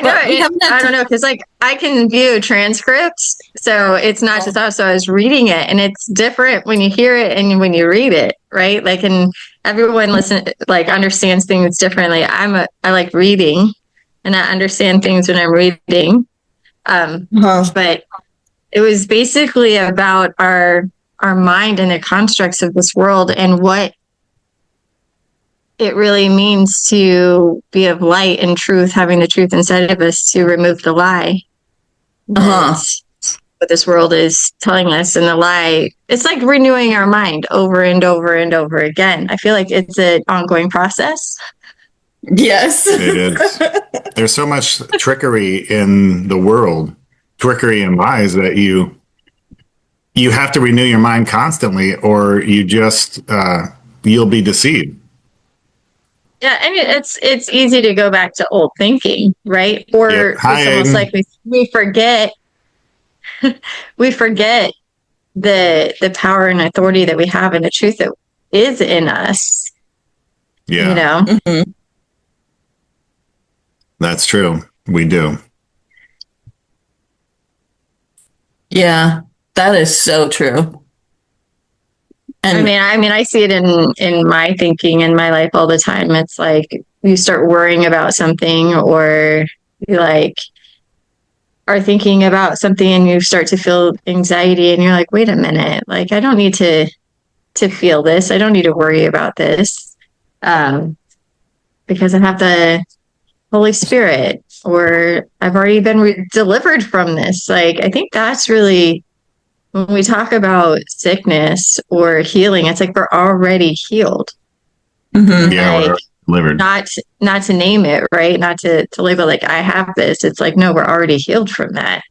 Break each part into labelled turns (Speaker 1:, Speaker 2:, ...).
Speaker 1: I know. I don't know, because like I can view transcripts, so it's not just us. So I was reading it, and it's different when you hear it and when you read it, right? Like, and everyone understands things differently. I like reading, and I understand things when I'm reading. But it was basically about our mind and the constructs of this world and what it really means to be of light and truth, having the truth inside of us to remove the lie. That's what this world is telling us. And the lie, it's like renewing our mind over and over and over again. I feel like it's an ongoing process.
Speaker 2: Yes.
Speaker 3: It is. There's so much trickery in the world, trickery and lies, that you have to renew your mind constantly, or you just you'll be deceived.
Speaker 1: Yeah, I mean, it's easy to go back to old thinking, right? Or it's almost like we forget we forget the power and authority that we have and the truth that is in us.
Speaker 3: Yeah,
Speaker 1: you know.
Speaker 2: Mm-hmm.
Speaker 3: That's true. We do.
Speaker 2: Yeah, that is so true.
Speaker 1: And I mean, I see it in my thinking in my life all the time. It's like you start worrying about something, or you like are thinking about something and you start to feel anxiety, and you're like, wait a minute, like I don't need to feel this. I don't need to worry about this. Because I have the Holy Spirit, or I've already been delivered from this. Like, I think that's really, when we talk about sickness or healing, it's like we're already healed.
Speaker 2: Mm-hmm.
Speaker 3: Yeah,
Speaker 1: like,
Speaker 3: we're delivered.
Speaker 1: Not to name it, right? Not to label like I have this. It's like, no, we're already healed from that.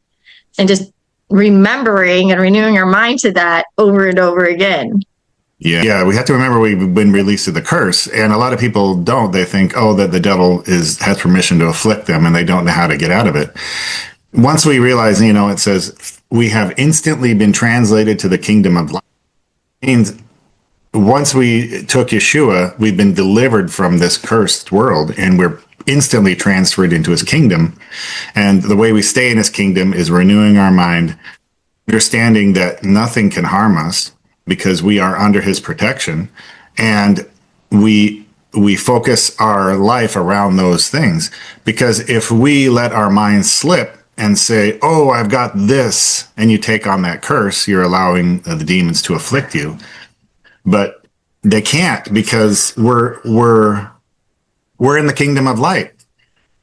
Speaker 1: And just remembering and renewing our mind to that over and over again.
Speaker 3: Yeah, we have to remember we've been released to the curse, and a lot of people don't. They think, that the devil has permission to afflict them, and they don't know how to get out of it. Once we realize, it says we have instantly been translated to the kingdom of light. It means once we took Yeshua, we've been delivered from this cursed world, and we're instantly transferred into his kingdom. And the way we stay in his kingdom is renewing our mind, understanding that nothing can harm us, because we are under his protection, and we focus our life around those things. Because if we let our minds slip and say, I've got this, and you take on that curse, you're allowing the demons to afflict you. But they can't, because we're in the kingdom of light.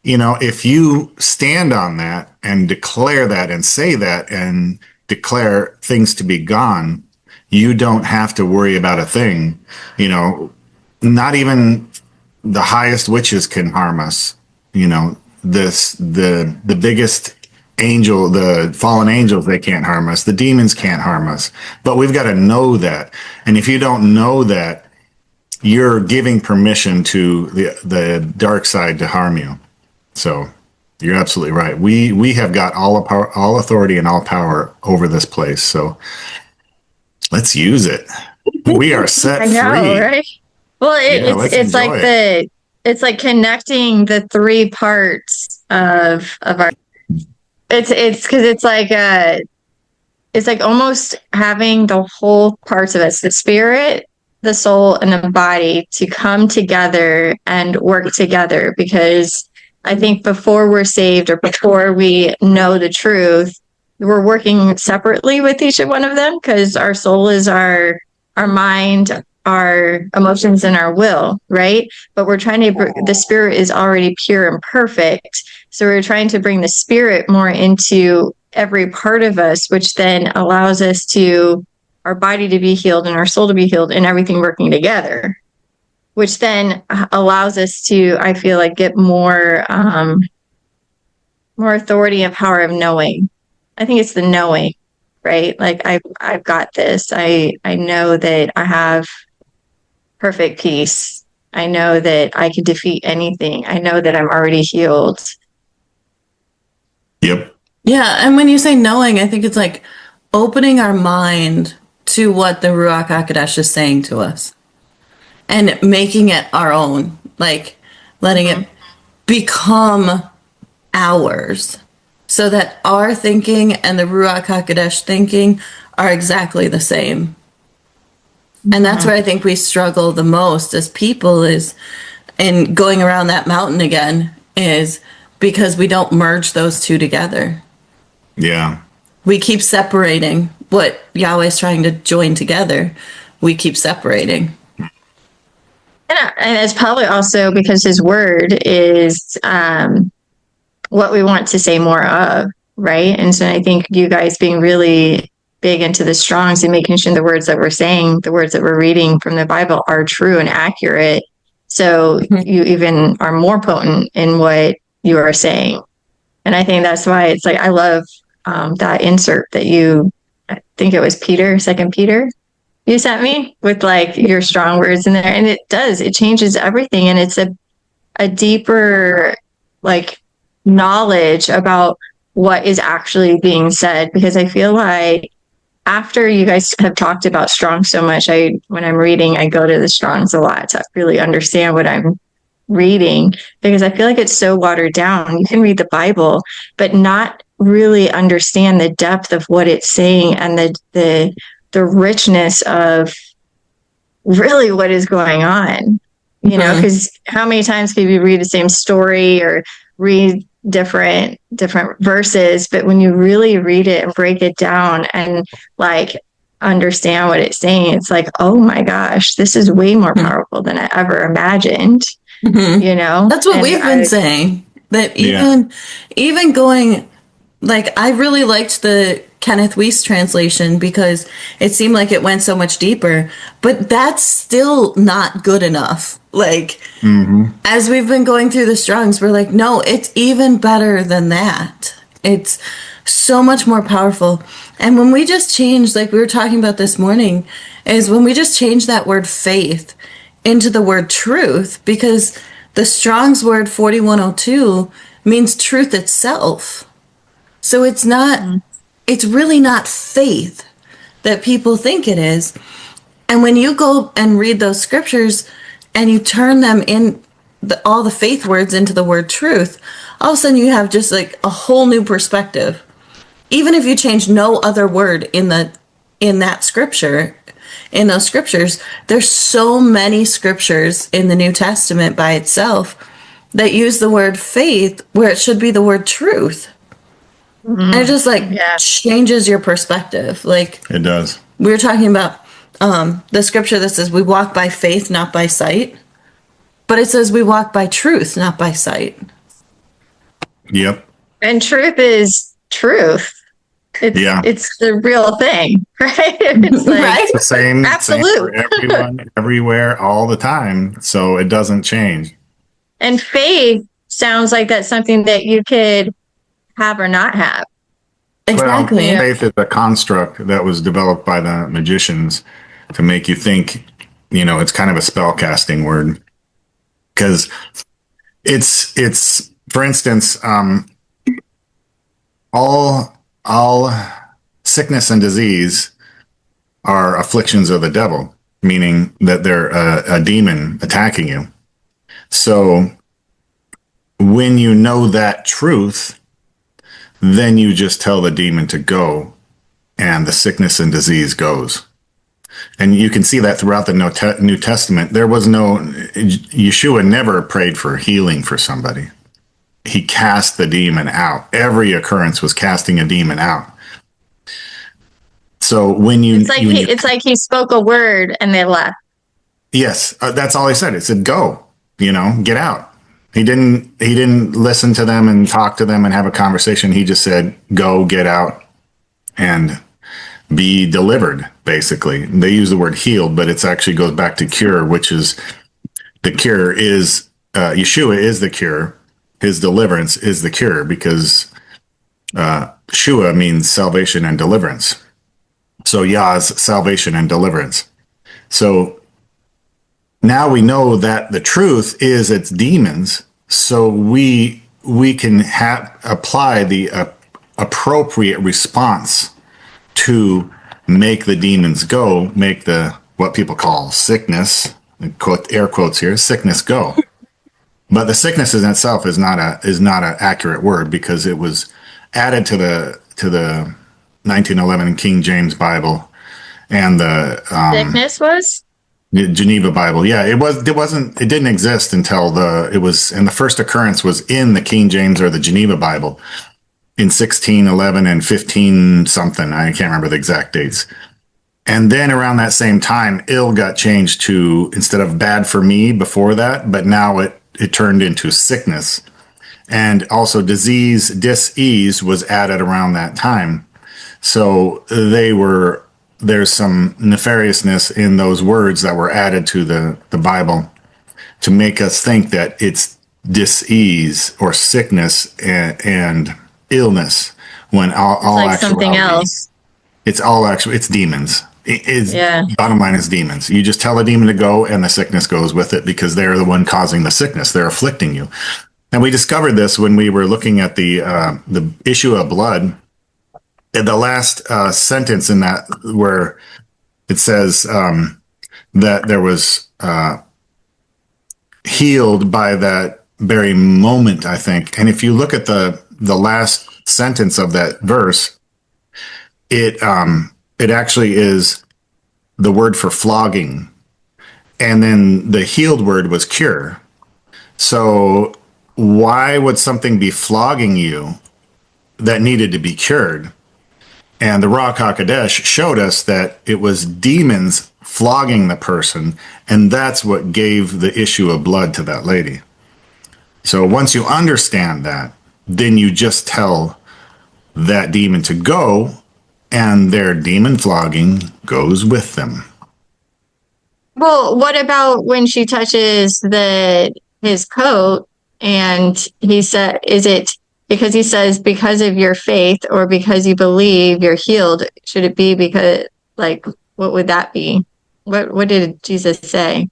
Speaker 3: If you stand on that and declare that and say that and declare things to be gone, you don't have to worry about a thing. Not even the highest witches can harm us. The biggest angel, the fallen angels, they can't harm us. The demons can't harm us. But we've got to know that. And if you don't know that, you're giving permission to the dark side to harm you. So you're absolutely right. We have got all authority and all power over this place. So let's use it. We are set
Speaker 1: I know,
Speaker 3: free.
Speaker 1: right? Well, it's like connecting the three parts of our. It's because it's like almost having the whole parts of us, the spirit, the soul, and the body, to come together and work together. Because I think before we're saved, or before we know the truth, we're working separately with each one of them, because our soul is our mind, our emotions, and our will, right? But we're trying to the spirit is already pure and perfect, so we're trying to bring the spirit more into every part of us, which then allows us to our body to be healed and our soul to be healed, and everything working together, which then allows us to, I feel like, get more authority and power of knowing. I think it's the knowing, right? Like I've got this. I know that I have perfect peace. I know that I can defeat anything. I know that I'm already healed.
Speaker 3: Yep.
Speaker 2: Yeah, and when you say knowing, I think it's like opening our mind to what the Ruach HaKodesh is saying to us and making it our own, like letting it become ours, so that our thinking and the Ruach HaKodesh thinking are exactly the same. And that's where I think we struggle the most as people, is in going around that mountain again, is because we don't merge those two together.
Speaker 3: Yeah.
Speaker 2: We keep separating what Yahweh is trying to join together. We keep separating.
Speaker 1: And it's probably also because his word is what we want to say more of, right? And so I think you guys being really big into the Strongs and making sure the words that we're saying, the words that we're reading from the Bible are true and accurate. So you even are more potent in what you are saying. And I think that's why it's like, I love that insert that I think it was Second Peter, you sent me with like your strong words in there. And it changes everything. And it's a deeper like knowledge about what is actually being said, because I feel like after you guys have talked about Strong so much, when I'm reading, I go to the Strongs a lot to really understand what I'm reading, because I feel like it's so watered down. You can read the Bible, but not really understand the depth of what it's saying and the richness of really what is going on. You know, because how many times can you read the same story or read different verses, but when you really read it and break it down and like understand what it's saying, it's like, oh my gosh, this is way more powerful than I ever imagined. You know,
Speaker 2: that's what we've been saying, that even going, like, I really liked the Kenneth Weiss translation because it seemed like it went so much deeper, but that's still not good enough. Like, as we've been going through the Strongs, we're like, no, it's even better than that. It's so much more powerful. And when we just change, like we were talking about this morning, is when we just change that word faith into the word truth, because the Strong's word 4102 means truth itself. So it's not, it's really not faith that people think it is. And when you go and read those scriptures and you turn them in, all the faith words into the word truth, all of a sudden you have just like a whole new perspective. Even if you change no other word in that scripture, in those scriptures, there's so many scriptures in the New Testament by itself that use the word faith where it should be the word truth. And it just like changes your perspective. Like,
Speaker 3: it does.
Speaker 2: We were talking about the scripture that says we walk by faith, not by sight. But it says we walk by truth, not by sight.
Speaker 3: Yep.
Speaker 1: And truth is truth. It's the real thing, right? It's like,
Speaker 2: right?
Speaker 3: It's the same
Speaker 1: absolute
Speaker 3: for everyone, everywhere, all the time. So it doesn't change.
Speaker 1: And faith sounds like that's something that you could have or not have.
Speaker 2: Exactly.
Speaker 3: Well, faith is a construct that was developed by the magicians to make you think, it's kind of a spell casting word. Because it's for instance, all sickness and disease are afflictions of the devil, meaning that they're a demon attacking you. So when you know that truth, then you just tell the demon to go, and the sickness and disease goes. And you can see that throughout the New Testament. Yeshua never prayed for healing for somebody. He cast the demon out. Every occurrence was casting a demon out. So when you...
Speaker 1: It's like he spoke a word and they left.
Speaker 3: Yes, that's all he said. It said, go, get out. He didn't listen to them and talk to them and have a conversation. He just said, go, get out, and be delivered, basically. They use the word healed, but it actually goes back to cure, which is the cure is, Yeshua is the cure. His deliverance is the cure, because Shua means salvation and deliverance. So Yah's salvation and deliverance. So now we know that the truth is it's demons, so we can apply the appropriate response to make the demons go, make the what people call sickness, air quotes here, sickness go. But the sickness in itself is not an accurate word, because it was added to the 1911 King James Bible and the
Speaker 1: Sickness was?
Speaker 3: Geneva Bible. Yeah, it didn't exist until the first occurrence was in the King James or the Geneva Bible in 1611 and 15 something. I can't remember the exact dates. And then around that same time, ill got changed to, instead of bad for me before that, but now it turned into sickness. And also disease, dis-ease was added around that time. So there's some nefariousness in those words that were added to the Bible to make us think that it's dis-ease or sickness and illness, when all
Speaker 1: Like something
Speaker 3: actuality,
Speaker 1: else.
Speaker 3: it's demons.
Speaker 1: Yeah.
Speaker 3: Bottom line is demons. You just tell a demon to go, and the sickness goes with it, because they're the one causing the sickness. They're afflicting you. And we discovered this when we were looking at the issue of blood. In the last sentence in that, where it says that there was healed by that very moment, I think. And if you look at the last sentence of that verse, it actually is the word for flogging, and then the healed word was cure. So why would something be flogging you that needed to be cured? And the Ruach HaKodesh showed us that it was demons flogging the person, and that's what gave the issue of blood to that lady. So once you understand that, then you just tell that demon to go, and their demon flogging goes with them.
Speaker 1: Well, what about when she touches his coat and he said, is it because he says, because of your faith or because you believe you're healed? Should it be because, like, what would that be? What did Jesus say?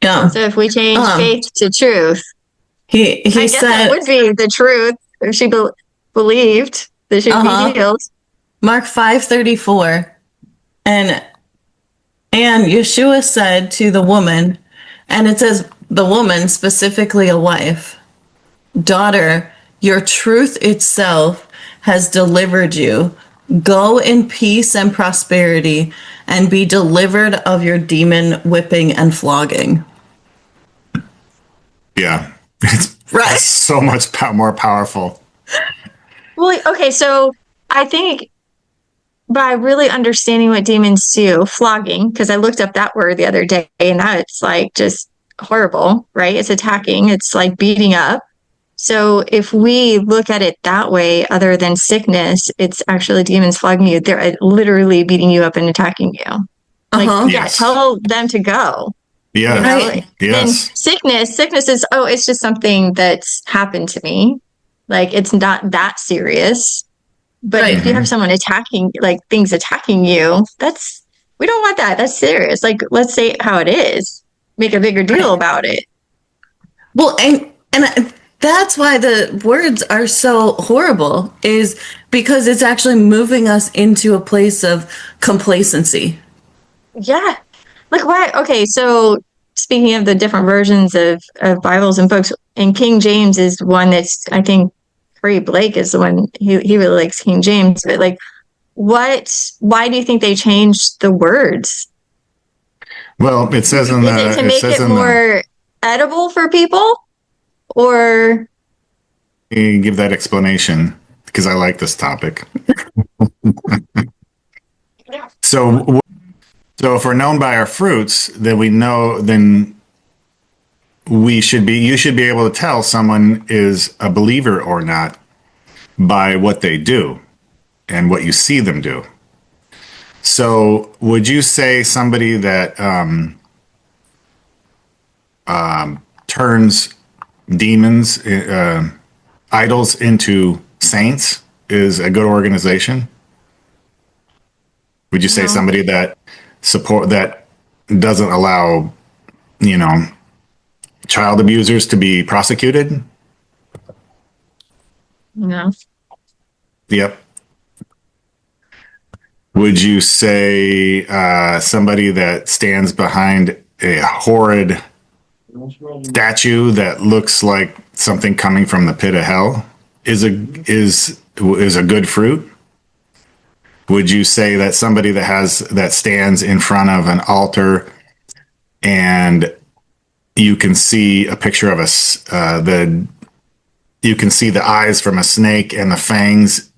Speaker 2: Yeah.
Speaker 1: So if we change faith to truth,
Speaker 2: he
Speaker 1: I guess
Speaker 2: said
Speaker 1: that would be the truth if she believed that she'd be healed.
Speaker 2: Mark 5:34, and Yeshua said to the woman, and it says the woman, specifically a wife, daughter, your truth itself has delivered you. Go in peace and prosperity, and be delivered of your demon whipping and flogging.
Speaker 3: Yeah, it's
Speaker 2: Right.
Speaker 3: so much more powerful.
Speaker 1: Well, okay, so I think by really understanding what demons do, flogging, because I looked up that word the other day, and now it's like just horrible, right? It's attacking, it's like beating up. So if we look at it that way, other than sickness, it's actually demons flogging you. They're literally beating you up and attacking you. Like, yeah, tell them to go.
Speaker 3: Yeah.
Speaker 1: You know?
Speaker 3: Right.
Speaker 1: Then
Speaker 3: Yes.
Speaker 1: sickness is, oh, it's just something that's happened to me. Like, it's not that serious. But if you have someone attacking, like things attacking you, we don't want that. That's serious. Like, let's say it how it is. Make a bigger deal about it.
Speaker 2: Well, and that's why the words are so horrible, is because it's actually moving us into a place of complacency.
Speaker 1: Yeah. Like, why? Okay, so speaking of the different versions of Bibles and books, and King James is one that's, I think, Curry Blake is the one, he really likes King James, but like, why do you think they changed the words?
Speaker 3: Well, it says in
Speaker 1: Is it to make it more edible for people, or
Speaker 3: give that explanation, because I like this topic. So if we're known by our fruits, then you should be able to tell someone is a believer or not by what they do and what you see them do. So would you say somebody that turns demons, idols into saints is a good organization? Would you say somebody that doesn't allow, child abusers to be prosecuted?
Speaker 1: no?
Speaker 3: Yep. Would you say somebody that stands behind a horrid statue that looks like something coming from the pit of hell is a good fruit? Would you say that somebody that stands in front of an altar and you can see a picture of you can see the eyes from a snake and the fangs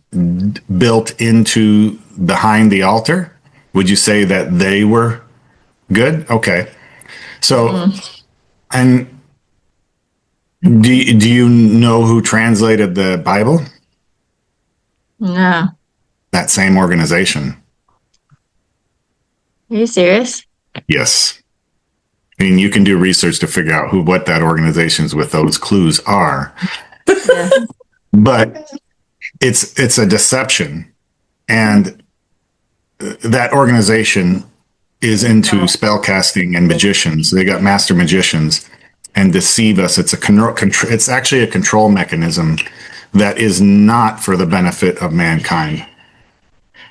Speaker 3: built into behind the altar? Would you say that they were good? Okay. So, and do you know who translated the Bible?
Speaker 1: No.
Speaker 3: That same organization.
Speaker 1: Are you serious?
Speaker 3: Yes. I mean, you can do research to figure out what that organizations with those clues are.
Speaker 1: Yeah.
Speaker 3: But it's a deception, and that organization is into spell casting and magicians. They got master magicians and deceive us. It's it's actually a control mechanism that is not for the benefit of mankind.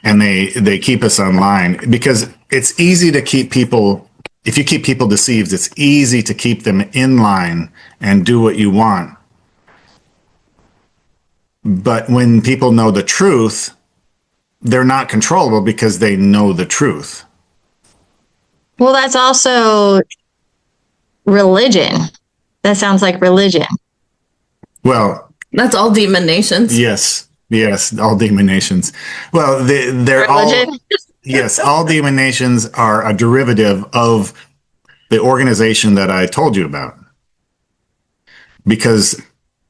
Speaker 3: And they keep us online because it's easy to keep people. If you keep people deceived, it's easy to keep them in line and do what you want. But when people know the truth, they're not controllable because they know the truth.
Speaker 1: Well, that's also religion. That sounds like religion.
Speaker 3: Well,
Speaker 2: That's all demon nations.
Speaker 3: yes, all demon nations. Well, they're
Speaker 1: Religion?
Speaker 3: all yes, all demon nations are a derivative of the organization that I told you about. Because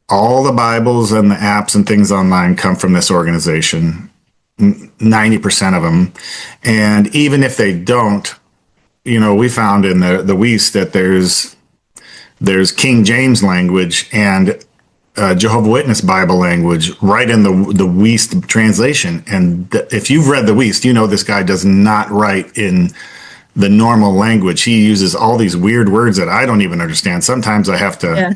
Speaker 3: all the Bibles and the apps and things online come from this organization, 90% of them. And even if they don't, we found in the West that there's King James language and Jehovah Witness Bible language right in the West translation. And if you've read the West, this guy does not write in the normal language. He uses all these weird words that I don't even understand. Sometimes I have to,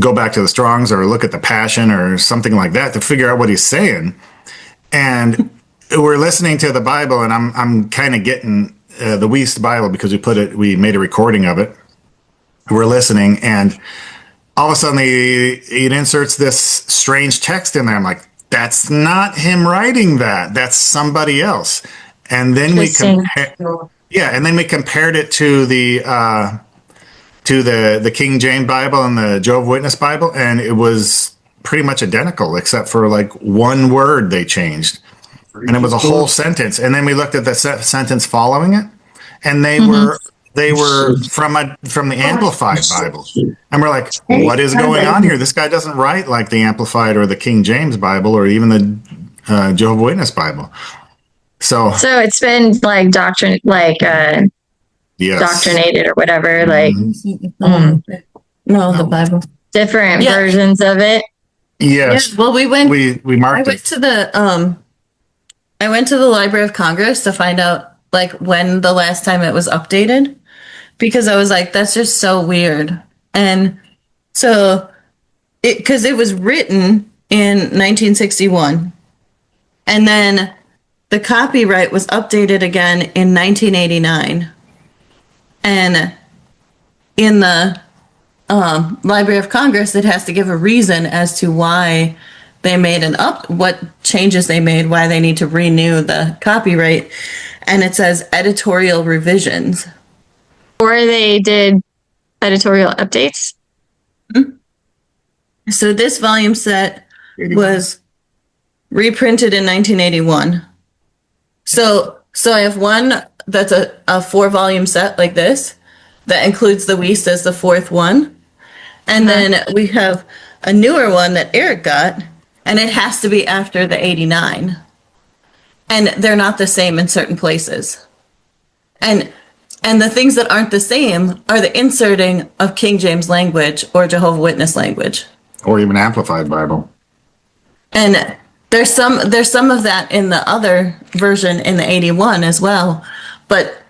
Speaker 3: go back to the Strongs or look at the Passion or something like that to figure out what he's saying. And we're listening to the Bible, and I'm kind of getting the West Bible because we made a recording of it. We're listening, and all of a sudden it inserts this strange text in there. I'm like, that's not him writing that. That's somebody else. And then we compared it to the King James Bible and the Jehovah Witness Bible, and it was pretty much identical except for like one word they changed, and it was a whole sentence. And then we looked at the sentence following it, and they were from the Amplified Bible, and we're like, what is going on here? This guy doesn't write like the Amplified or the King James Bible or even the Jehovah Witness Bible. So
Speaker 1: it's been like indoctrinated or whatever,
Speaker 2: The Bible.
Speaker 1: different versions of it.
Speaker 3: Yes.
Speaker 2: Yeah, well, we
Speaker 3: marked
Speaker 2: went to the Library of Congress to find out like when the last time it was updated, because I was like, that's just so weird. And so because it was written in 1961, and then the copyright was updated again in 1989. And in the Library of Congress, it has to give a reason as to why they made what changes they made, why they need to renew the copyright. And it says editorial revisions.
Speaker 1: Or they did editorial updates.
Speaker 2: So this volume set was reprinted in 1981. So I have one that's a 4-volume set like this that includes the West as the 4th one. And then we have a newer one that Eric got, and it has to be after the 89. And they're not the same in certain places. And the things that aren't the same are the inserting of King James language or Jehovah Witness language.
Speaker 3: Or even Amplified Bible.
Speaker 2: And there's some of that in the other version in the 81 as well. But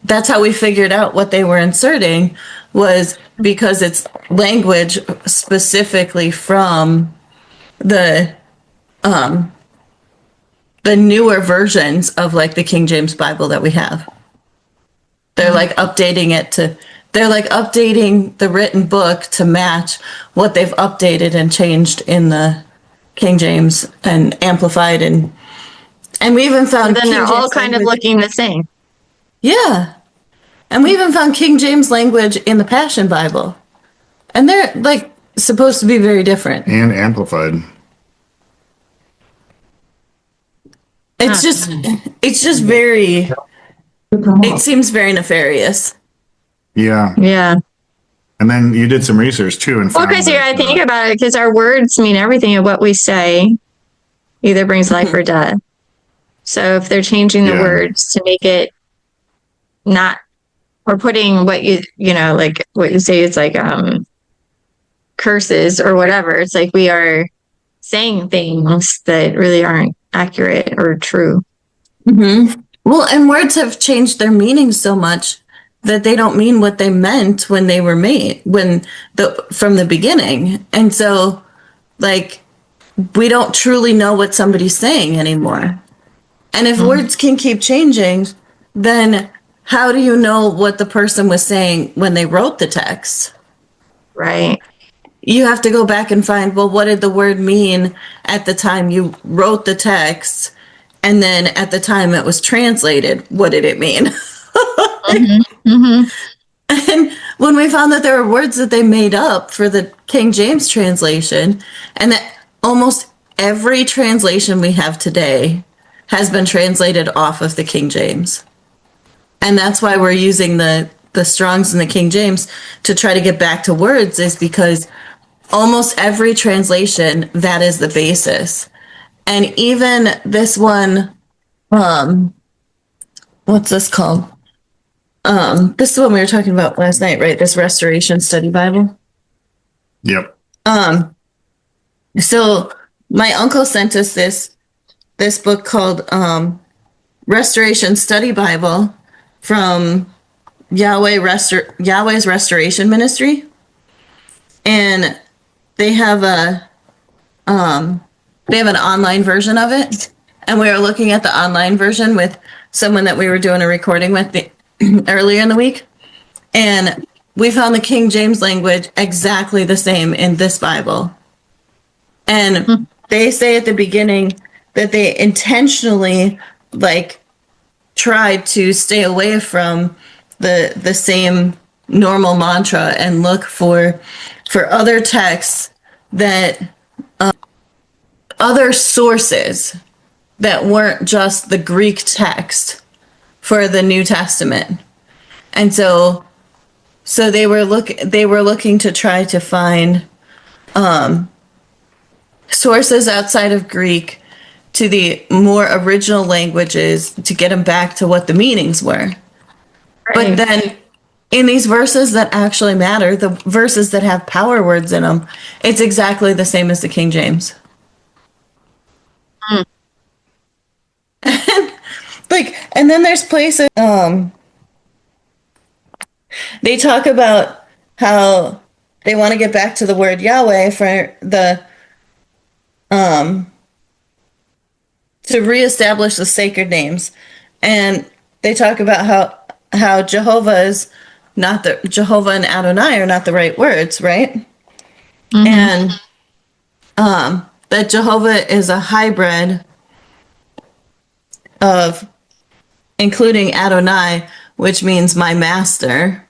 Speaker 2: that's how we figured out what they were inserting, was because it's language specifically from the newer versions of like the King James Bible that we have. They're like updating it they're like updating the written book to match what they've updated and changed in the King James and amplified, and we even found
Speaker 1: then
Speaker 2: King
Speaker 1: they're all
Speaker 2: James
Speaker 1: kind of
Speaker 2: language.
Speaker 1: looking the same.
Speaker 2: Yeah. And we even found King James language in the Passion Bible. And they're like supposed to be very different.
Speaker 3: And amplified.
Speaker 2: It's just very, it seems very nefarious.
Speaker 3: Yeah.
Speaker 1: Yeah.
Speaker 3: And then you did some research too, and
Speaker 1: Well,
Speaker 3: found
Speaker 1: because you
Speaker 3: that,
Speaker 1: gotta think about it, because our words mean everything, and what we say either brings life or death. So if they're changing the
Speaker 3: Yeah.
Speaker 1: words to make it not, or putting what you know, like what you say, it's like curses or whatever. It's like we are saying things that really aren't accurate or true.
Speaker 2: Mm-hmm. Well, and words have changed their meaning so much that they don't mean what they meant when they were made, from the beginning. And so, like, we don't truly know what somebody's saying anymore. And if words can keep changing, then how do you know what the person was saying when they wrote the text?
Speaker 1: Right.
Speaker 2: You have to go back and find, well, what did the word mean at the time you wrote the text? And then at the time it was translated, what did it mean?
Speaker 1: Mm-hmm. Mm-hmm.
Speaker 2: And when we found that there were words that they made up for the King James translation, and that almost every translation we have today has been translated off of the King James. And that's why we're using the Strongs and the King James to try to get back to words, is because almost every translation, that is the basis. And even this one, what's this called? This is the one we were talking about last night, right? This Restoration Study Bible.
Speaker 3: Yep.
Speaker 2: So my uncle sent us this book called Restoration Study Bible from Yahweh's Restoration Ministry, and they have an online version of it. And we were looking at the online version with someone that we were doing a recording with earlier in the week, and we found the King James language exactly the same in this Bible. And they say at the beginning that they intentionally tried to stay away from the same normal mantra and look for other texts, that other sources that weren't just the Greek text for the New Testament. And so they were looking to try to find sources outside of Greek to the more original languages to get them back to what the meanings were.
Speaker 1: Right.
Speaker 2: But then in these verses that actually matter, the verses that have power words in them, it's exactly the same as the King James. And then there's places they talk about how they want to get back to the word Yahweh for the to reestablish the sacred names. And they talk about how Jehovah is not the Jehovah and Adonai are not the right words, right? Mm-hmm. And that Jehovah is a hybrid of including Adonai, which means my master,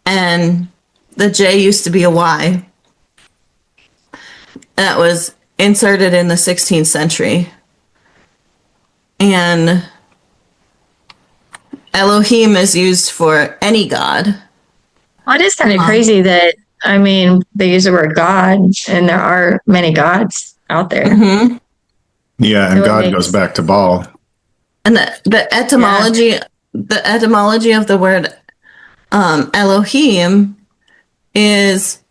Speaker 2: and the J used to be a Y. That was inserted in the 16th century. And Elohim is used for any god.
Speaker 1: Well, it is kind of crazy that, I mean, they use the word God, and there are many gods out there.
Speaker 2: Mm-hmm.
Speaker 3: Yeah, and so God goes back to Baal.
Speaker 2: And the etymology of the word Elohim is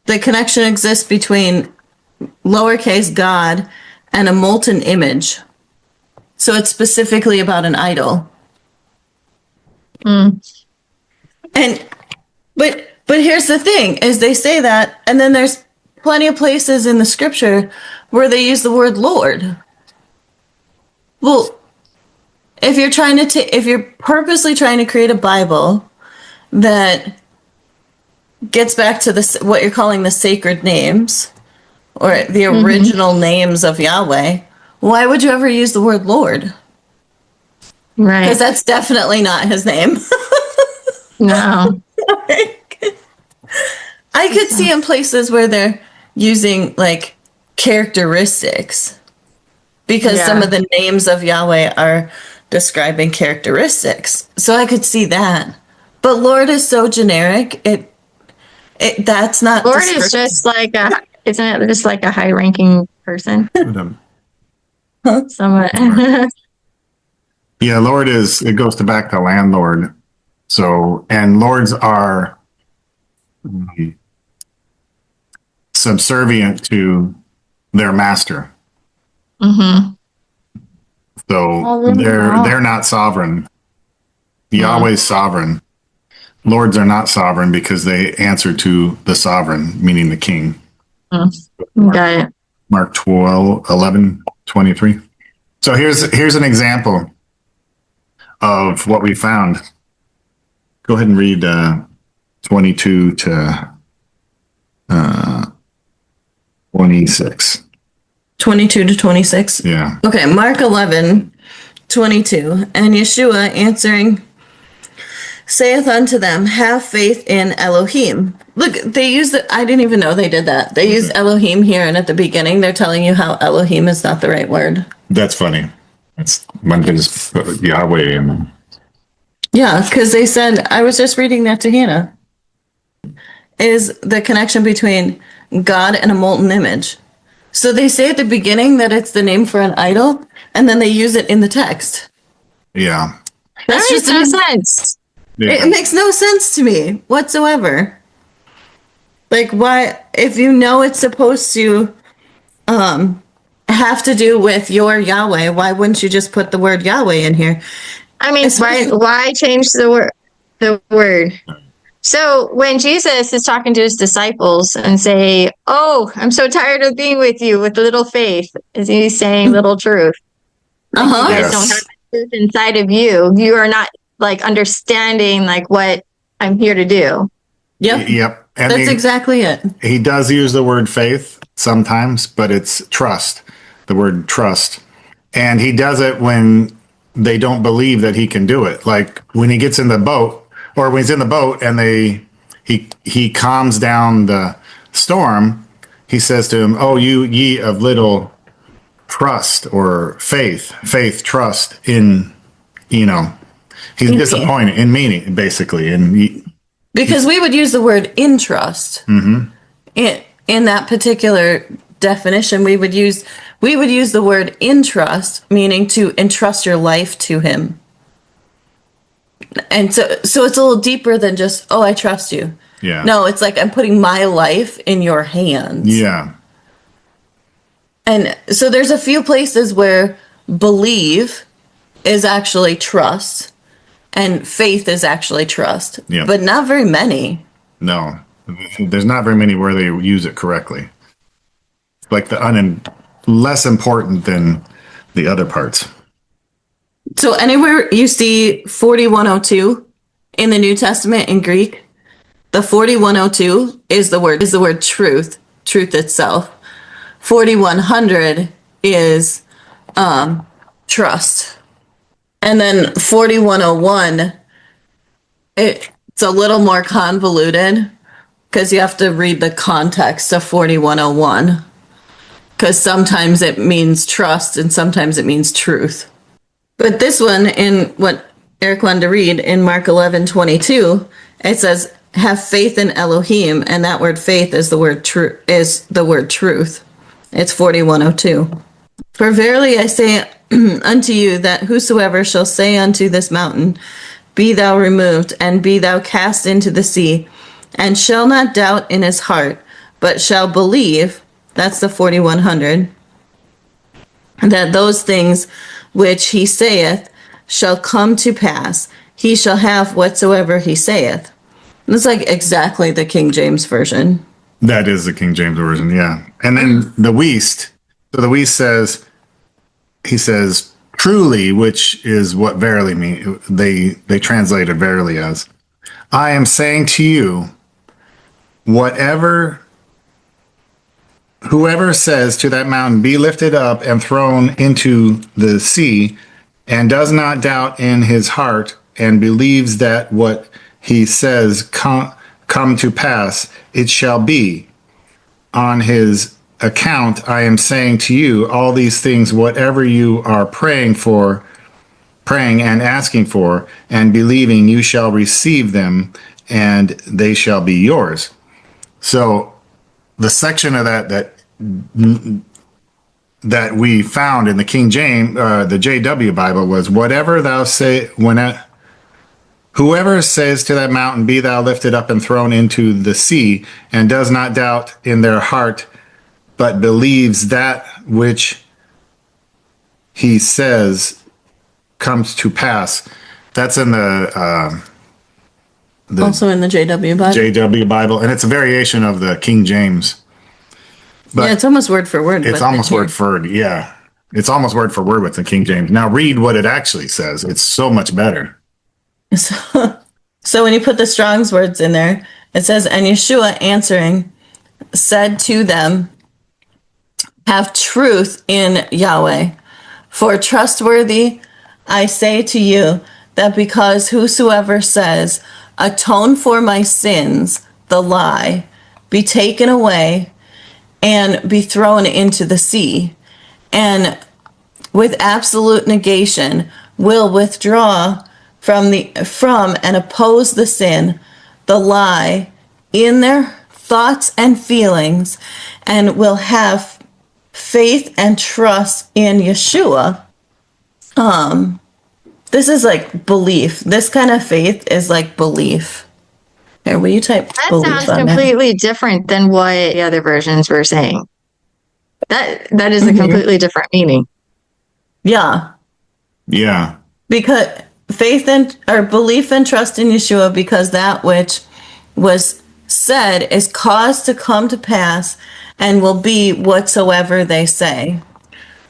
Speaker 2: the connection exists between lowercase God and a molten image. So it's specifically about an idol. And but here's the thing, is they say that, and then there's plenty of places in the scripture where they use the word Lord. Well, if you're purposely trying to create a Bible that gets back to this, what you're calling the sacred names, or the original names of Yahweh, why would you ever use the word Lord?
Speaker 1: Right.
Speaker 2: Because that's definitely not his name.
Speaker 1: No.
Speaker 2: I could see in places where they're using like characteristics, because some of the names of Yahweh are describing characteristics. So I could see that. But Lord is so generic. That's not
Speaker 1: Lord is just like isn't it just like a high ranking person? Somewhat.
Speaker 3: Yeah, Lord it goes back to landlord. So, and lords are subservient to their master.
Speaker 1: Mm-hmm.
Speaker 3: So they're not sovereign. Yahweh's sovereign. Lords are not sovereign because they answer to the sovereign, meaning the king.
Speaker 1: Got it.
Speaker 3: Mark 11:23. So here's an example of what we found. Go ahead and read 22 to 26.
Speaker 2: 22 to 26.
Speaker 3: Yeah.
Speaker 2: Okay, Mark 11:22. And Yeshua answering saith unto them, have faith in Elohim. Look, they use I didn't even know they did that. They use Elohim here, and at the beginning they're telling you how Elohim is not the right word.
Speaker 3: That's funny. One can just put Yahweh in.
Speaker 2: Yeah, because they said, I was just reading that to Hannah, is the connection between God and a molten image. So they say at the beginning that it's the name for an idol, and then they use it in the text.
Speaker 3: Yeah.
Speaker 1: That makes no sense.
Speaker 3: Yeah.
Speaker 2: It makes no sense to me whatsoever. Like, why, if you know it's supposed to have to do with your Yahweh, why wouldn't you just put the word Yahweh in here?
Speaker 1: I mean, why change the word? So when Jesus is talking to his disciples and say, "Oh, I'm so tired of being with you with little faith," is he saying little truth? Like, you guys don't have truth inside of you. You are not like understanding like what I'm here to do.
Speaker 2: Yep. And that's exactly it.
Speaker 3: He does use the word faith sometimes, but it's trust, the word trust. And he does it when they don't believe that he can do it. Like when he gets in the boat, or when he's in the boat and he calms down the storm, he says to him, "Oh, you ye of little trust," or faith, trust in, he's disappointed in meaning, basically. And
Speaker 2: because we would use the word in trust. Mm-hmm. In that particular definition, we would use the word in trust, meaning to entrust your life to him. And so it's a little deeper than just, oh, I trust you.
Speaker 3: Yeah.
Speaker 2: No, it's like I'm putting my life in your hands.
Speaker 3: Yeah.
Speaker 2: And so there's a few places where believe is actually trust and faith is actually trust, but not very many.
Speaker 3: No, there's not very many where they use it correctly. Like less important than the other parts.
Speaker 2: So anywhere you see 4102 in the New Testament in Greek, the 4102 is the word truth itself. 4100 is trust. And then 4101, it's a little more convoluted because you have to read the context of 4101. Because sometimes it means trust and sometimes it means truth. But this one, in what Eric wanted to read in Mark 11:22, it says, "Have faith in Elohim," and that word "faith" is the word truth. It's 4102. "For verily I say unto you that whosoever shall say unto this mountain, Be thou removed, and be thou cast into the sea, and shall not doubt in his heart, but shall believe," that's the 4100, "that those things which he saith shall come to pass, he shall have whatsoever he saith." And it's like exactly the King James Version.
Speaker 3: That is the King James Version, yeah. And then the Weast. So the Weast says, he says, "truly," which is what verily means. They translate it verily as. I am saying to you, whoever says to that mountain, be lifted up and thrown into the sea, and does not doubt in his heart and believes that what he says come to pass, it shall be. On his account, I am saying to you, all these things, whatever you are praying and asking for, and believing, you shall receive them, and they shall be yours. So the section of that we found in the King James, the JW Bible, was whatever thou say, whoever says to that mountain, be thou lifted up and thrown into the sea, and does not doubt in their heart, but believes that which he says comes to pass. That's in the
Speaker 2: Also in the JW Bible.
Speaker 3: JW Bible, and it's a variation of the King James. But
Speaker 2: yeah, it's almost word for word.
Speaker 3: It's almost word for word. Yeah, it's almost word for word with the King James. Now read what it actually says. It's so much better.
Speaker 2: So when you put the Strong's words in there, it says, and Yeshua answering said to them, have truth in Yahweh. For trustworthy, I say to you that because whosoever says, atone for my sins, the lie, be taken away and be thrown into the sea, and with absolute negation will withdraw from and oppose the sin, the lie, in their thoughts and feelings, and will have faith and trust in Yeshua. This is like belief. This kind of faith is like belief. Here, will you type
Speaker 1: That
Speaker 2: belief
Speaker 1: sounds
Speaker 2: on
Speaker 1: completely different than what the other versions were saying. That is a completely different meaning.
Speaker 2: Yeah.
Speaker 3: Yeah.
Speaker 2: Because faith and or belief and trust in Yeshua, because that which was said is caused to come to pass and will be whatsoever they say.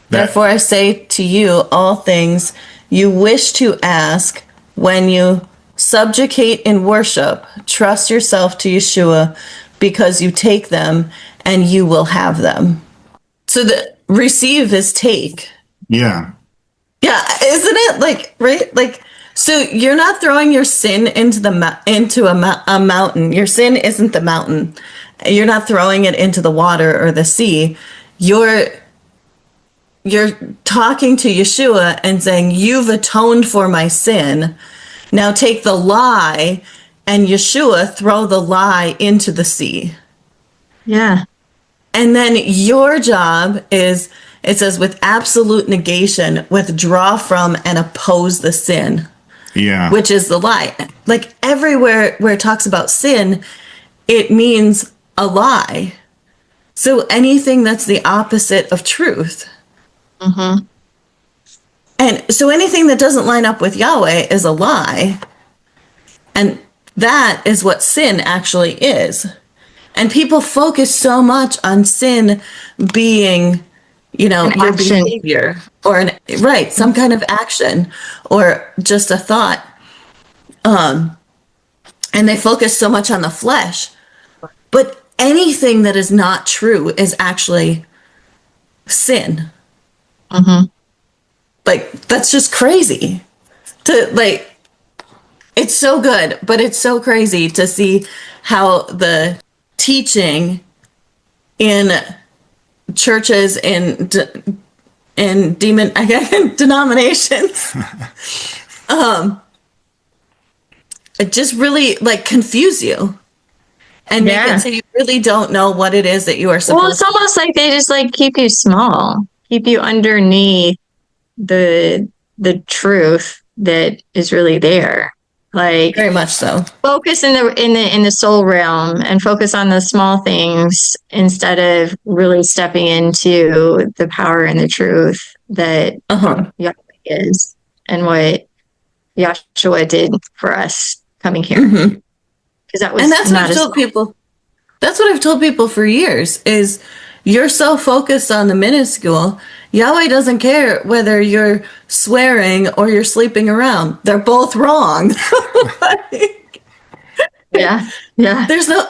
Speaker 2: Therefore I say to you all things you wish to ask when you subjugate in worship, trust yourself to Yeshua, because you take them and you will have them. So the receive is take.
Speaker 3: Yeah.
Speaker 2: Yeah, isn't it like right? Like, so you're not throwing your sin into a mountain. Your sin isn't the mountain. You're not throwing it into the water or the sea. You're talking to Yeshua and saying, you've atoned for my sin. Now take the lie, and Yeshua throw the lie into the sea.
Speaker 1: Yeah.
Speaker 2: And then your job is, it says, with absolute negation, withdraw from and oppose the sin.
Speaker 3: Yeah.
Speaker 2: Which is the lie. Like everywhere where it talks about sin, it means a lie. So anything that's the opposite of truth.
Speaker 1: Mm-hmm.
Speaker 2: And so anything that doesn't line up with Yahweh is a lie. And that is what sin actually is. And people focus so much on sin being, your
Speaker 1: action.
Speaker 2: behavior or some kind of action or just a thought. And they focus so much on the flesh. But anything that is not true is actually sin.
Speaker 1: Mm-hmm.
Speaker 2: Like, that's just crazy. It's so good, but it's so crazy to see how the teaching in churches and denominations it just really confuse you and make it so you really don't know what it is that you are supposed to.
Speaker 1: Well, it's almost like they just keep you small, keep you underneath the truth that is really there.
Speaker 2: Very much so.
Speaker 1: Focus in the soul realm and focus on the small things instead of really stepping into the power and the truth that Yahweh is and what Yahshua did for us coming here. Because that was,
Speaker 2: and that's what I've told people. That's what I've told people for years is you're so focused on the minuscule. Yahweh doesn't care whether you're swearing or you're sleeping around. They're both wrong.
Speaker 1: Yeah. Yeah.
Speaker 2: There's no,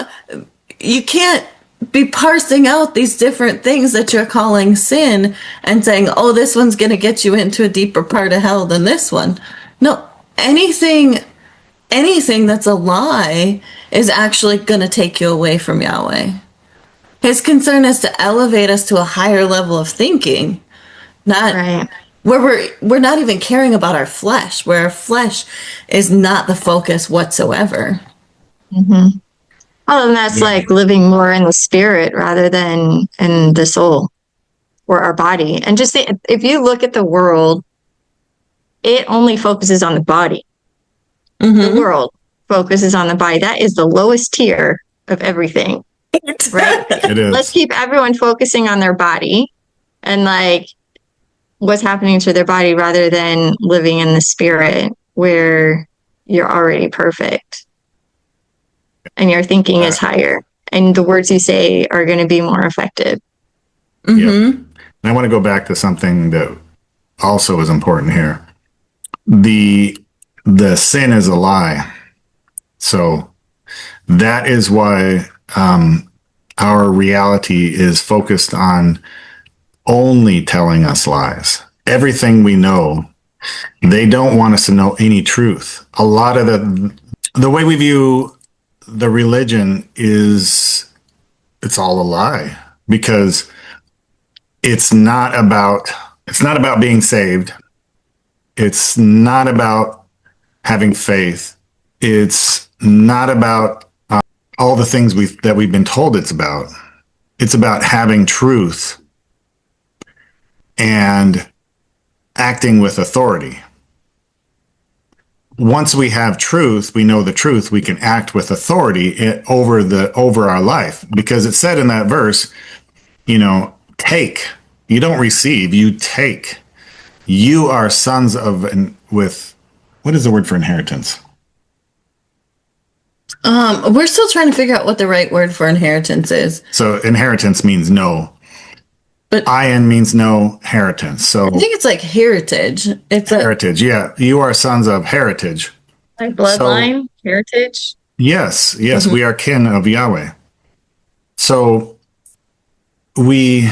Speaker 2: you can't be parsing out these different things that you're calling sin and saying, oh, this one's going to get you into a deeper part of hell than this one. No, anything that's a lie is actually going to take you away from Yahweh. His concern is to elevate us to a higher level of thinking, not
Speaker 1: Right.
Speaker 2: where we're not even caring about our flesh, where our flesh is not the focus whatsoever.
Speaker 1: Mm-hmm. Oh, and that's like living more in the spirit rather than in the soul or our body. And just if you look at the world, it only focuses on the body. The world focuses on the body. That is the lowest tier of everything, right?
Speaker 3: It is.
Speaker 1: Let's keep everyone focusing on their body and like what's happening to their body rather than living in the spirit where you're already perfect and your thinking is higher and the words you say are going to be more effective.
Speaker 3: Yeah. And I want to go back to something that also is important here. The sin is a lie. So that is why our reality is focused on only telling us lies. Everything we know, they don't want us to know any truth. A lot of the way we view the religion is it's all a lie because it's not about being saved. It's not about having faith. It's not about all the things that we've been told it's about. It's about having truth and acting with authority. Once we have truth, we know the truth, we can act with authority over our life. Because it said in that verse, take. You don't receive, you take. You are sons of what is the word for inheritance?
Speaker 2: We're still trying to figure out what the right word for inheritance is.
Speaker 3: So inheritance means no. But in means no, inheritance. So
Speaker 2: I think it's like heritage. It's
Speaker 3: heritage. Yeah. You are sons of heritage.
Speaker 1: Like bloodline, heritage.
Speaker 3: Yes. We are kin of Yahweh. So we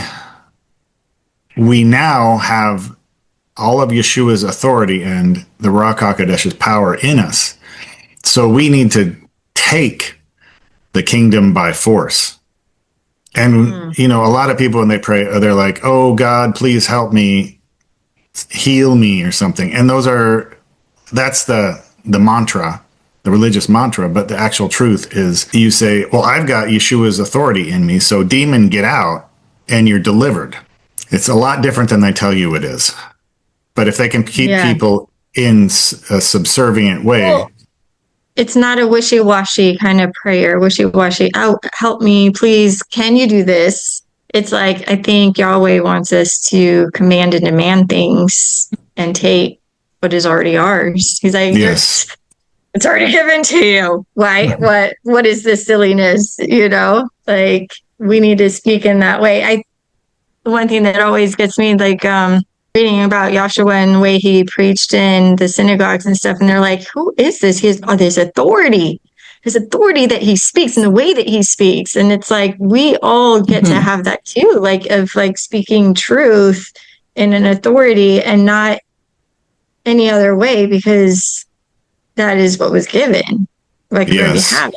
Speaker 3: now have all of Yeshua's authority and the Ruach HaKodesh's power in us. So we need to take the kingdom by force. And, a lot of people when they pray, they're like, oh, God, please help me, heal me or something. And that's the mantra, the religious mantra. But the actual truth is you say, well, I've got Yeshua's authority in me. So demon, get out and you're delivered. It's a lot different than they tell you it is. But if they can keep people in a subservient way. Well,
Speaker 1: it's not a wishy-washy kind of prayer, wishy-washy. Oh, help me, please. Can you do this? It's like, I think Yahweh wants us to command and demand things and take what is already ours. He's like, yes, it's already given to you. Why? What is this silliness? Like we need to speak in that way. The one thing that always gets me, like, reading about Yahshua and the way he preached in the synagogues and stuff, and they're like, who is this? He has this authority. His authority that he speaks and the way that he speaks. And it's like, we all get to have that too, like of like speaking truth in an authority and not any other way, because that is what was given. Like, we already have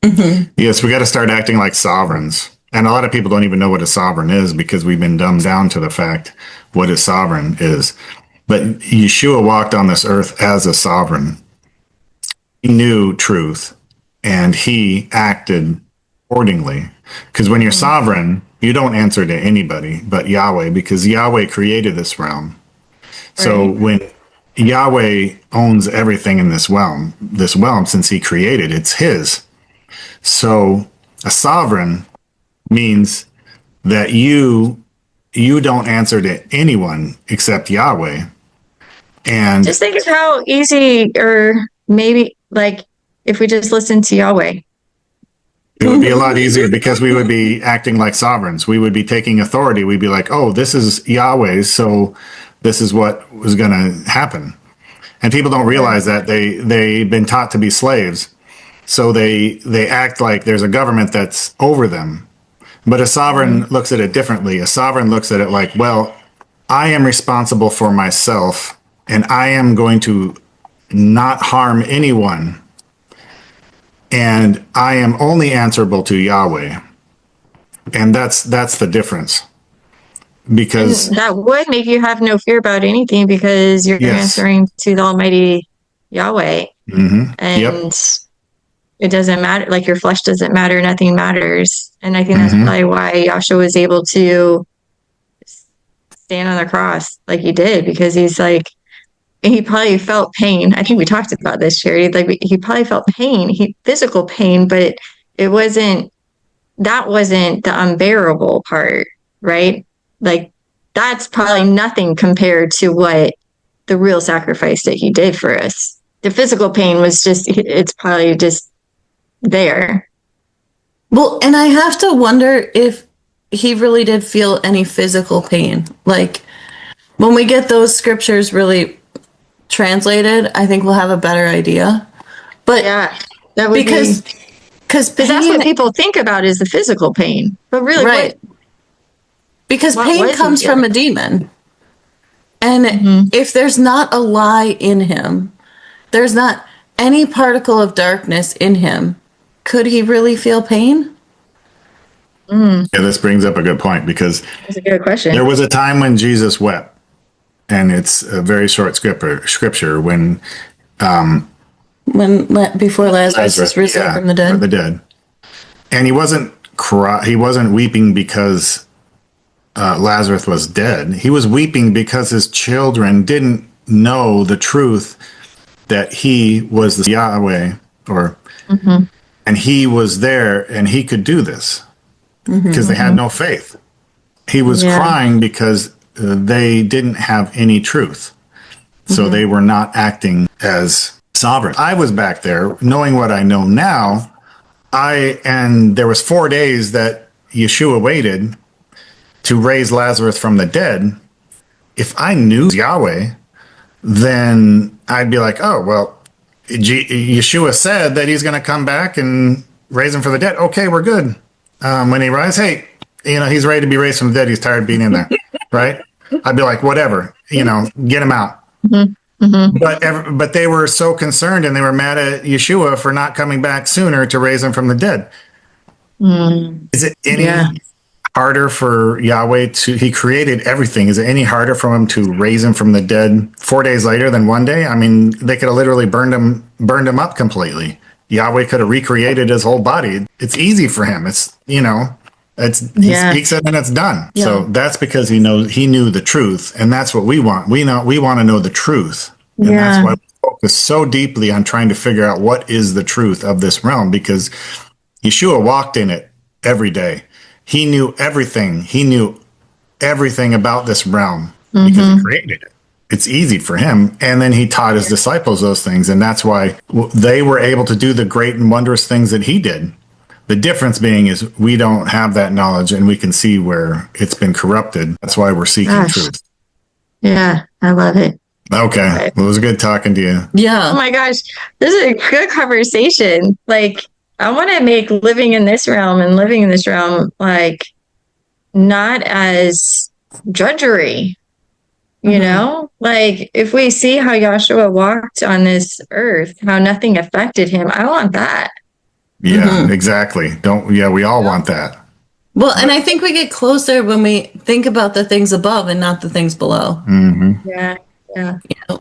Speaker 1: it.
Speaker 3: Yes, we got to start acting like sovereigns. And a lot of people don't even know what a sovereign is because we've been dumbed down to the fact what a sovereign is. But Yeshua walked on this earth as a sovereign. He knew truth and he acted accordingly. Because when you're sovereign, you don't answer to anybody but Yahweh, because Yahweh created this realm. So when Yahweh owns everything in this realm, since he created, it's his. So a sovereign means that you don't answer to anyone except Yahweh. And
Speaker 1: just think of how easy, or maybe like if we just listen to Yahweh,
Speaker 3: it would be a lot easier because we would be acting like sovereigns. We would be taking authority. We'd be like, oh, this is Yahweh's, so this is what was going to happen. And people don't realize that they've been taught to be slaves. So they act like there's a government that's over them. But a sovereign looks at it differently. A sovereign looks at it like, well, I am responsible for myself, and I am going to not harm anyone. And I am only answerable to Yahweh. And that's the difference. Because
Speaker 1: And that would make you have no fear about anything because you're
Speaker 3: yes.
Speaker 1: answering to the Almighty Yahweh.
Speaker 3: Mm-hmm.
Speaker 1: And
Speaker 3: Yep.
Speaker 1: it doesn't matter, like your flesh doesn't matter, nothing matters. And I think that's probably why Yahshua was able to stand on the cross like he did, because he's like, he probably felt pain. I think we talked about this, Sherry. Like he probably felt pain, physical pain, but it wasn't, that wasn't the unbearable part, right? Like that's probably nothing compared to what the real sacrifice that he did for us. The physical pain was just, it's probably just there.
Speaker 2: Well, and I have to wonder if he really did feel any physical pain. Like when we get those scriptures really translated, I think we'll have a better idea. But
Speaker 1: yeah, that would
Speaker 2: because
Speaker 1: that's what people think about is the physical pain. But really,
Speaker 2: right. Because pain comes from a demon. And if there's not a lie in him, there's not any particle of darkness in him, could he really feel pain?
Speaker 3: Yeah, this brings up a good point, because
Speaker 1: that's a good question.
Speaker 3: There was a time when Jesus wept, and it's a very short scripture when
Speaker 2: before Lazarus was risen from the dead.
Speaker 3: And he wasn't weeping because Lazarus was dead. He was weeping because his children didn't know the truth that he was the Yahweh, and he was there and he could do this because they had no faith. He was crying because they didn't have any truth. So they were not acting as sovereign. I was back there knowing what I know now. And there was 4 days that Yeshua waited to raise Lazarus from the dead. If I knew Yahweh, then I'd be like, oh, well, Yeshua said that he's going to come back and raise him from the dead. Okay, we're good. When he rises, hey, he's ready to be raised from the dead. He's tired of being in there, right? I'd be like, whatever, get him out. But they were so concerned, and they were mad at Yeshua for not coming back sooner to raise him from the dead. Is it any harder for Yahweh he created everything? Is it any harder for him to raise him from the dead 4 days later than one day? I mean, they could have literally burned him up completely. Yahweh could have recreated his whole body. It's easy for him. It's, he speaks it and it's done. Yeah. So that's because he knew the truth, and that's what we want. We want to know the truth. And that's why we focus so deeply on trying to figure out what is the truth of this realm, because Yeshua walked in it every day. He knew everything. He knew everything about this realm because he created it. It's easy for him. And then he taught his disciples those things. And that's why they were able to do the great and wondrous things that he did. The difference being is we don't have that knowledge, and we can see where it's been corrupted. That's why we're seeking truth.
Speaker 1: Yeah, I love it.
Speaker 3: Okay. Well, it was good talking to you.
Speaker 2: Yeah.
Speaker 1: Oh my gosh. This is a good conversation. Like, I want to make living in this realm like not as drudgery, like if we see how Yahshua walked on this earth, how nothing affected him, I want that.
Speaker 3: Yeah, exactly. We all want that.
Speaker 2: Well, and I think we get closer when we think about the things above and not the things below.
Speaker 1: Yeah.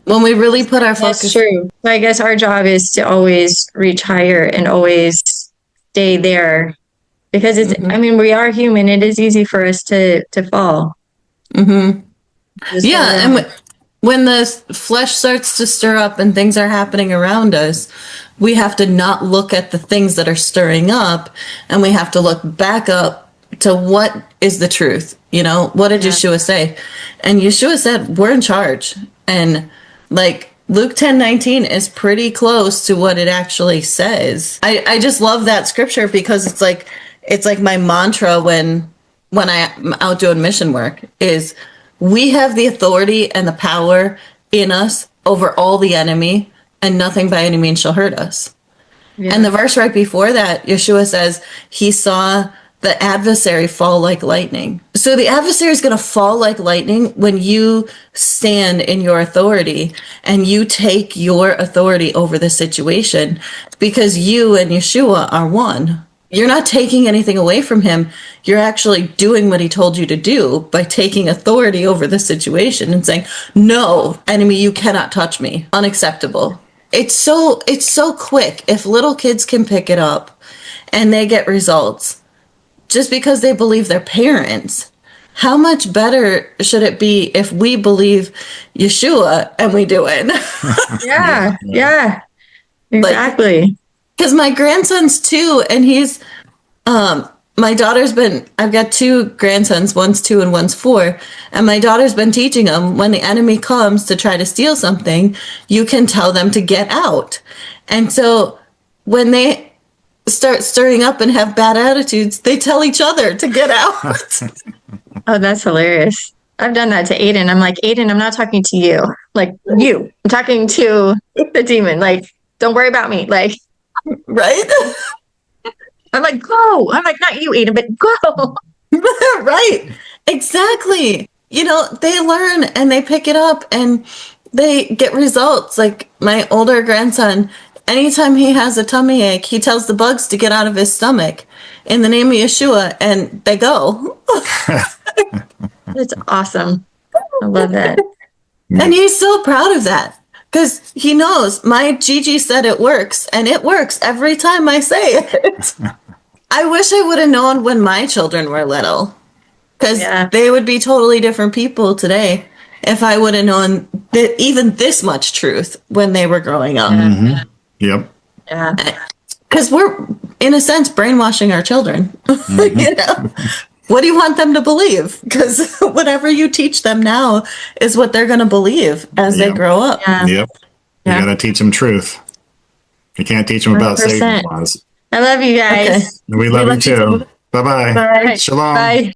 Speaker 2: When we really put our focus.
Speaker 1: That's true. So I guess our job is to always reach higher and always stay there, because it's, we are human. It is easy for us to fall. And
Speaker 2: when the flesh starts to stir up and things are happening around us, we have to not look at the things that are stirring up, and we have to look back up to what is the truth. What did Yeshua say? And Yeshua said, we're in charge. And like Luke 10:19 is pretty close to what it actually says. I just love that scripture because it's like my mantra when I'm out doing mission work is we have the authority and the power in us over all the enemy, and nothing by any means shall hurt us.
Speaker 1: Yeah.
Speaker 2: And the verse right before that, Yeshua says he saw the adversary fall like lightning. So the adversary is going to fall like lightning when you stand in your authority and you take your authority over the situation, because you and Yeshua are one. You're not taking anything away from him. You're actually doing what he told you to do by taking authority over the situation and saying, no, enemy, you cannot touch me. Unacceptable. It's so quick. If little kids can pick it up and they get results just because they believe their parents, how much better should it be if we believe Yeshua and we do it?
Speaker 1: Yeah, exactly.
Speaker 2: Because my grandson's 2, and he's, I've got 2 grandsons, one's 2 and one's 4, and my daughter's been teaching them when the enemy comes to try to steal something, you can tell them to get out. And so when they start stirring up and have bad attitudes, they tell each other to get out.
Speaker 1: Oh, that's hilarious. I've done that to Aiden. I'm like, Aiden, I'm not talking to you. Like, you. I'm talking to the demon. Like, don't worry about me. Like,
Speaker 2: Right?
Speaker 1: I'm like, go. I'm like, not you, Aiden, but go.
Speaker 2: Right. Exactly. They learn and they pick it up and they get results. Like my older grandson, anytime he has a tummy ache, he tells the bugs to get out of his stomach in the name of Yeshua, and they go.
Speaker 1: That's awesome. I love that.
Speaker 2: And he's so proud of that because he knows my Gigi said it works, and it works every time I say it. I wish I would have known when my children were little, because they would be totally different people today if I would have known even this much truth when they were growing up.
Speaker 3: Mm-hmm. Yep.
Speaker 1: Yeah.
Speaker 2: Because we're, in a sense, brainwashing our children.
Speaker 3: Mm-hmm.
Speaker 2: What do you want them to believe? Because whatever you teach them now is what they're going to believe as they grow up.
Speaker 1: Yeah.
Speaker 3: Yep. You got to teach them truth. You can't teach them about
Speaker 1: 100%.
Speaker 3: Satan laws.
Speaker 1: I love you guys.
Speaker 3: Okay. We love you too. Bye-bye.
Speaker 1: Bye.
Speaker 3: Shalom.
Speaker 1: Bye.